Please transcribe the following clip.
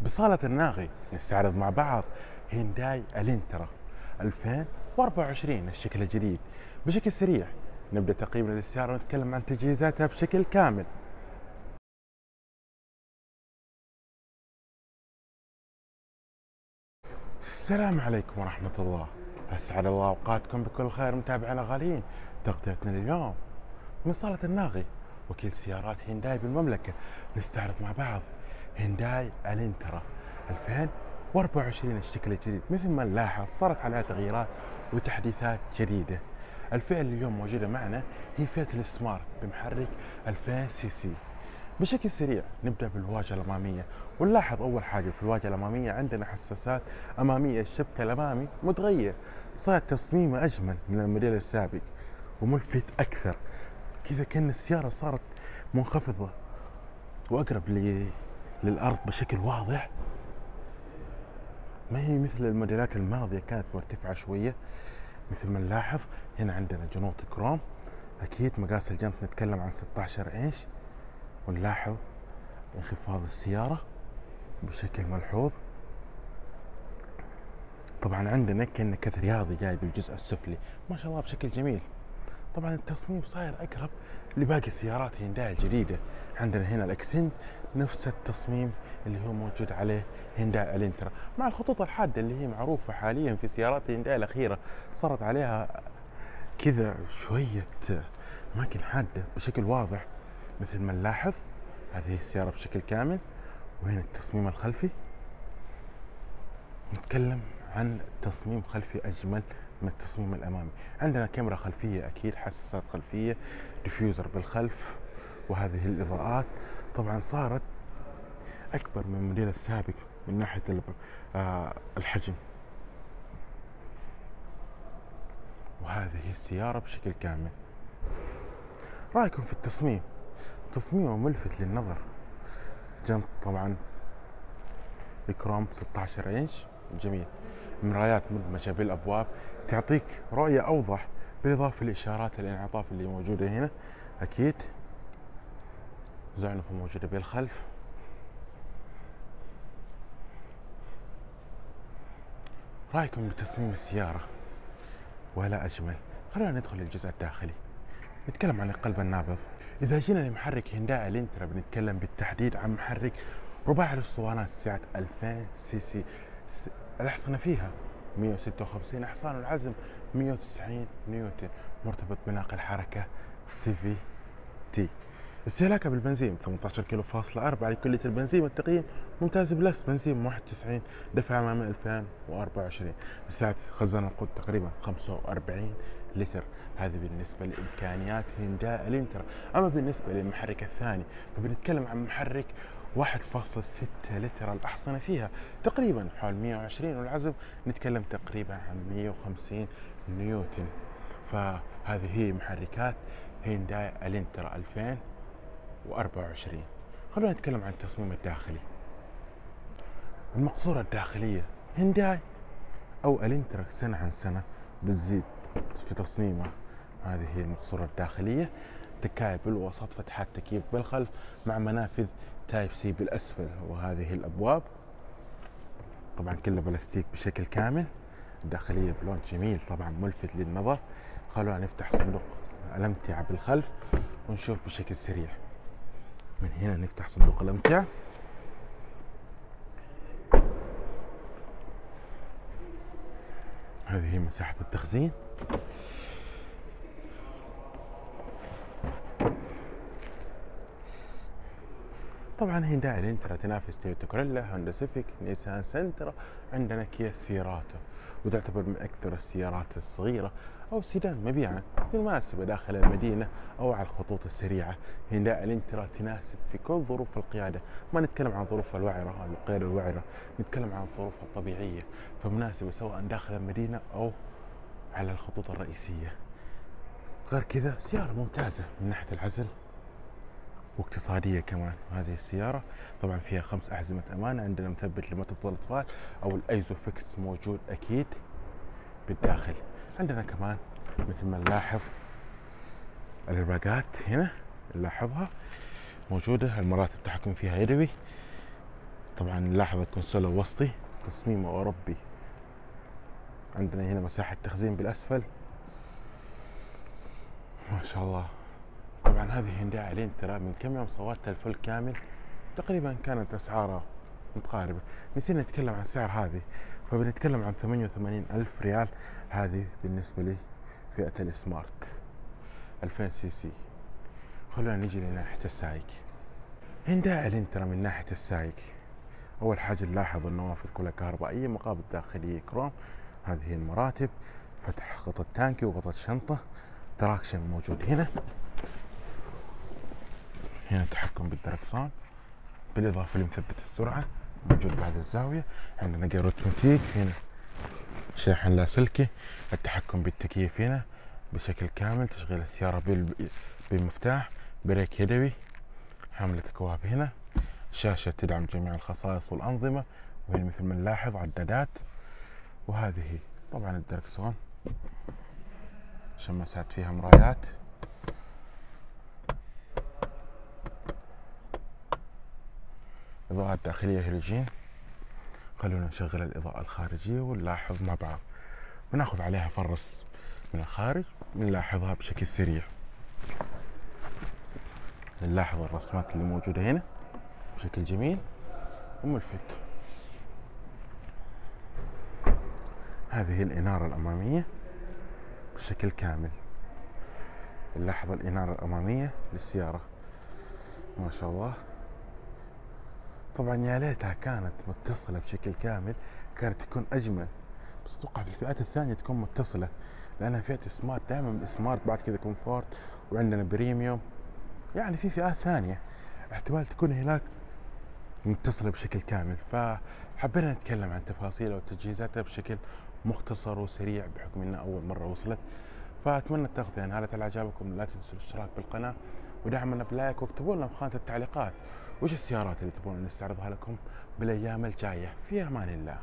بصالة الناغي نستعرض مع بعض هينداي الانترا 2024 الشكل الجديد بشكل سريع. نبدأ تقييم للسيارة ونتكلم عن تجهيزاتها بشكل كامل. السلام عليكم ورحمة الله، أسعد الله أوقاتكم بكل خير متابعينا الغاليين. تغطيتنا اليوم من صالة الناغي وكيل سيارات هينداي بالمملكة. نستعرض مع بعض هينداي الانترا 2024 الشكل الجديد. مثل ما نلاحظ صارت عليها تغييرات وتحديثات جديدة. الفئة اللي اليوم موجودة معنا هي فئة السمارت بمحرك 2000 سي سي. بشكل سريع نبدأ بالواجهة الأمامية، ونلاحظ أول حاجة في الواجهة الأمامية عندنا حساسات أمامية. الشبكة الأمامي متغير، صار تصميمه أجمل من الموديل السابق وملفت أكثر. كذا كأن السيارة صارت منخفضة وأقرب للأرض بشكل واضح. ما هي مثل الموديلات الماضية كانت مرتفعة شوية. مثل ما نلاحظ هنا عندنا جنوط كروم، أكيد مقاس الجنط نتكلم عن 16 إنش. ونلاحظ انخفاض السيارة بشكل ملحوظ. طبعا عندنا كأنه كث رياضي جاي بالجزء السفلي، ما شاء الله بشكل جميل. طبعا التصميم صاير اقرب لباقي السيارات هينداي الجديده. عندنا هنا الاكسنت نفس التصميم اللي هو موجود عليه هينداي الانترا، مع الخطوط الحاده اللي هي معروفه حاليا في سيارات هينداي الاخيره. صارت عليها كذا شويه اماكن حاده بشكل واضح. مثل ما نلاحظ هذه السياره بشكل كامل. وهنا التصميم الخلفي، نتكلم عن تصميم خلفي أجمل من التصميم الأمامي. عندنا كاميرا خلفية، أكيد حساسات خلفية، ديفيوزر بالخلف، وهذه الإضاءات طبعا صارت أكبر من الموديل السابق من ناحية الحجم. وهذه السيارة بشكل كامل. رأيكم في التصميم؟ تصميمه ملفت للنظر. جنط طبعا بكروم 16 إنش جميل. مرايات مدمجة بالأبواب تعطيك رؤية أوضح، بالإضافة لإشارات الانعطاف اللي موجودة هنا. أكيد زعنفة موجودة بالخلف. رأيكم بتصميم السيارة؟ ولا أجمل. خلونا ندخل للجزء الداخلي، نتكلم عن القلب النابض. إذا جينا لمحرك هينداي الانترا بنتكلم بالتحديد عن محرك رباعي الأسطوانات سعة 2000 سي سي. الأحصنة فيها 156 حصان، والعزم 190 نيوتن، مرتبط بناقل حركة سي في تي. استهلاكها بالبنزين 18 كيلو فاصلة 4 لكل لتر بنزين، والتقييم ممتاز بلس بنزين 91 دفع أمامي 2024. سعة خزان القود تقريبا 45 لتر. هذه بالنسبة لإمكانيات هينداي الانترا. أما بالنسبة للمحرك الثاني فبنتكلم عن محرك 1.6 لتر. الأحصنة فيها تقريبا حول 120، والعزم نتكلم تقريبا عن 150 نيوتن. فهذه هي محركات هينداي الانترا 2024. خلونا نتكلم عن التصميم الداخلي. المقصورة الداخلية هينداي أو الانترا سنة عن سنة بتزيد في تصميمها. هذه هي المقصورة الداخلية. تكاية بالوسط، فتحات تكييف بالخلف، مع منافذ تايب سي بالأسفل. وهذه الأبواب طبعا كلها بلاستيك بشكل كامل. الداخلية بلون جميل طبعا ملفت للنظر. خلونا نفتح صندوق الأمتعة بالخلف ونشوف بشكل سريع. من هنا نفتح صندوق الأمتعة. هذه هي مساحة التخزين. طبعا هينداي الانترا تنافس تويوتا كوريلا، هوندا سيفيك، نيسان سنترا، عندنا كيا سيراتو، وتعتبر من اكثر السيارات الصغيره او السيدان مبيعا مناسبه داخل المدينه او على الخطوط السريعه. هينداي الانترا تناسب في كل ظروف القياده، ما نتكلم عن ظروف الوعره او القياده الوعره، نتكلم عن الظروف الطبيعيه، فمناسبه سواء داخل المدينه او على الخطوط الرئيسيه. غير كذا سياره ممتازه من ناحيه العزل واقتصادية كمان. هذه السيارة طبعا فيها 5 أحزمة أمان، عندنا مثبت لمثبت الأطفال أو الأيزوفيكس موجود أكيد بالداخل. عندنا كمان مثل ما نلاحظ الإيرباجات هنا نلاحظها موجودة. المراتب التحكم فيها يدوي. طبعا نلاحظ الكونسول الوسطي تصميمه أوروبي. عندنا هنا مساحة تخزين بالأسفل ما شاء الله. طبعا هذه هنداي الانترا من كم يوم صورتها الفل كامل، تقريبا كانت أسعارها متقاربة. نسينا نتكلم عن سعر هذه، فبنتكلم عن 88 ألف ريال. هذه بالنسبة لي فئة السمارت 2000 سي سي. خلونا نجي لناحية السايق. هنداي الانترا من ناحية السايق، أول حاجة نلاحظ النوافذ كلها كهربائية، مقابض داخلية كروم. هذه المراتب، فتح غطاء تانكي وغطاء شنطة، تراكشن موجود هنا. هنا تحكم بالدركسون بالإضافة لمثبت السرعة موجود بعد الزاوية. عندنا جير اوتوماتيك، هنا شاحن لاسلكي، التحكم بالتكييف هنا بشكل كامل، تشغيل السيارة بالمفتاح، بريك يدوي، حاملة أكواب هنا، شاشة تدعم جميع الخصائص والأنظمة، وهنا مثل ما نلاحظ عدادات. وهذه طبعا الدركسون، شماسات فيها مرايات، إضاءات داخلية هيلوجين. خلونا نشغل الإضاءة الخارجية ونلاحظ مع بعض. بناخذ عليها فرص من الخارج، بنلاحظها بشكل سريع. نلاحظ الرسمات اللي موجودة هنا بشكل جميل وملفت. هذه الإنارة الأمامية بشكل كامل. نلاحظ الإنارة الأمامية للسيارة ما شاء الله. طبعا يا ليتها كانت متصلة بشكل كامل، كانت تكون أجمل، بس أتوقع في الفئات الثانية تكون متصلة، لأنها فئة سمارت. دائما السمارت بعد كذا كومفورت، وعندنا بريميوم، يعني في فئات ثانية احتمال تكون هناك متصلة بشكل كامل. فحبينا نتكلم عن تفاصيلها وتجهيزاتها بشكل مختصر وسريع بحكم انها اول مرة وصلت. فاتمنى التغطية نالت على اعجابكم. لا تنسوا الاشتراك بالقناة ودعمنا بلايك، واكتبوا لنا بخانة التعليقات وش السيارات اللي تبون نستعرضها لكم بالايام الجاية. في امان الله.